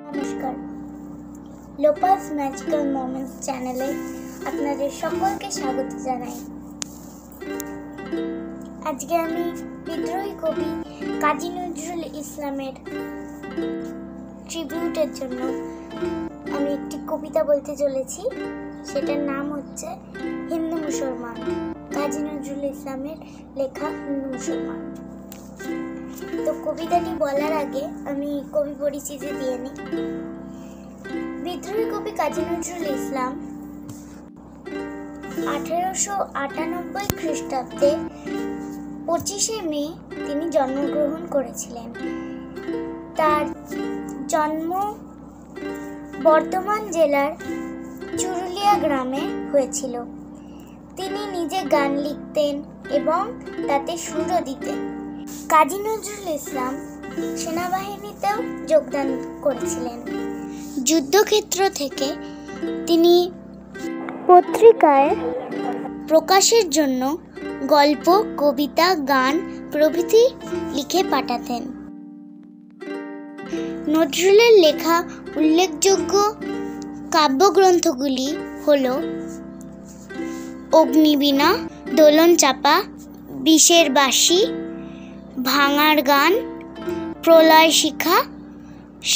নমস্কার, লোপাস magical moments চ্যানেলে আপনাদের সকলকে স্বাগত জানাই। আজকে আমি বিদ্রোহী কবি কাজী নজরুল ইসলামের ট্রিবিউটের জন্য আমি একটি কবিতা বলতে চলেছি। সেটার নাম হচ্ছে হিন্দু মুসলমান, কাজী নজরুল ইসলামের লেখা হিন্দু মুসলমান। তো কবিতাটি বলার আগে আমি কবি পরিচিতি দিয়ে নিই। বিদ্রোহী কবি কাজী নজরুল ইসলাম 1898 খ্রিস্টাব্দে 25শে মে তিনি জন্মগ্রহণ করেছিলেন। তার জন্ম বর্ধমান জেলার চুরুলিয়া গ্রামে হয়েছিল। তিনি নিজে গান লিখতেন এবং তাতে সুরও দিতেন। কাজী নজরুল ইসলাম সেনাবাহিনীতেও যোগদান করেছিলেন। যুদ্ধক্ষেত্র থেকে তিনি পত্রিকায় প্রকাশের জন্য গল্প, কবিতা, গান প্রভৃতি লিখে পাঠাতেন। নজরুলের লেখা উল্লেখযোগ্য কাব্যগ্রন্থগুলি হল অগ্নিবীণা, দোলন চাপা, বিষের বাঁশি, ভাঙার গান, প্রলয় শিখা,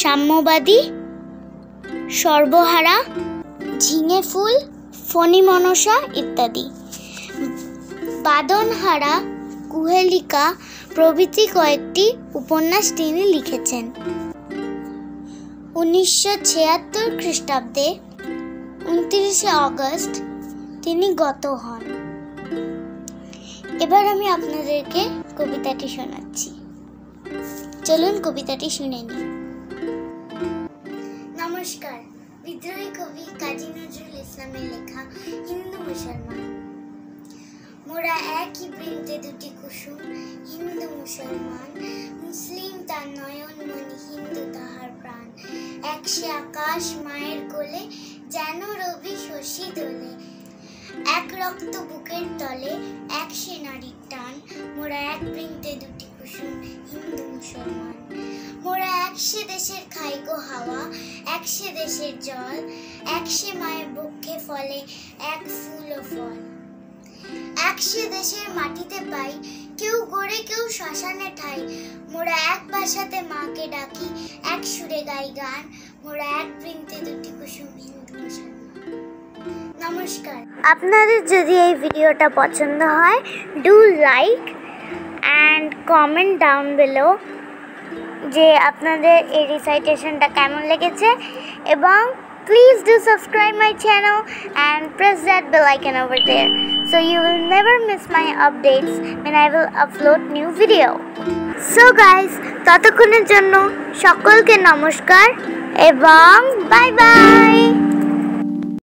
সাম্যবাদী, সর্বহারা, ঝিঙে ফুল, ফণী মনসা ইত্যাদি। বাদনহারা, কুহেলিকা প্রভৃতি কয়েকটি উপন্যাস তিনি লিখেছেন। 1976 খ্রিস্টাব্দে 29শে অগস্ট তিনি গত হন। এবার আমি আপনাদেরকে কবিতাটি শোনাচ্ছি। চলুন কবিতাটি শুনে নিই। নমস্কার, বিদ্রোহী কবি কাজী নজরুল ইসলামের লেখা হিন্দু মুসলমান। মোরা একই বৃন্তে দুটি কুসুম, হিন্দু মুসলমান। মুসলিম তার নয়ন মণি, হিন্দু তাহার প্রাণ। একসে আকাশ মায়ের কোলে, যেন রবি শশী দোলে। এক রক্ত বুকের তলে, একসে নারীর টান। মোরা এক বৃন্তে দুটি কুসুম, হিন্দু মুসলমান। মোরা একসে দেশের খাই গো হাওয়া, একসে দেশের জল। একসে মায়ের বক্ষে ফলে, এক ফুল ও ফল। একসে দেশের মাটিতে পাই, কেউ গড়ে কেউ শ্মশানে ঠাই। মোরা এক ভাষাতে মাকে ডাকি, এক সুরে গাই গান। মোরা এক বৃন্তে দুটি কুসুম, হিন্দু মুসলমান। নমস্কার। আপনাদের যদি এই ভিডিওটা পছন্দ হয়, do like and comment down below যে আপনাদের এই রিসাইটেশনটা কেমন লেগেছে, এবং please do subscribe my channel and press that bell icon over there so you will never miss my updates when I will upload new video. So guys, ততক্ষণের জন্য সকলকে নমস্কার এবং বাই বাই।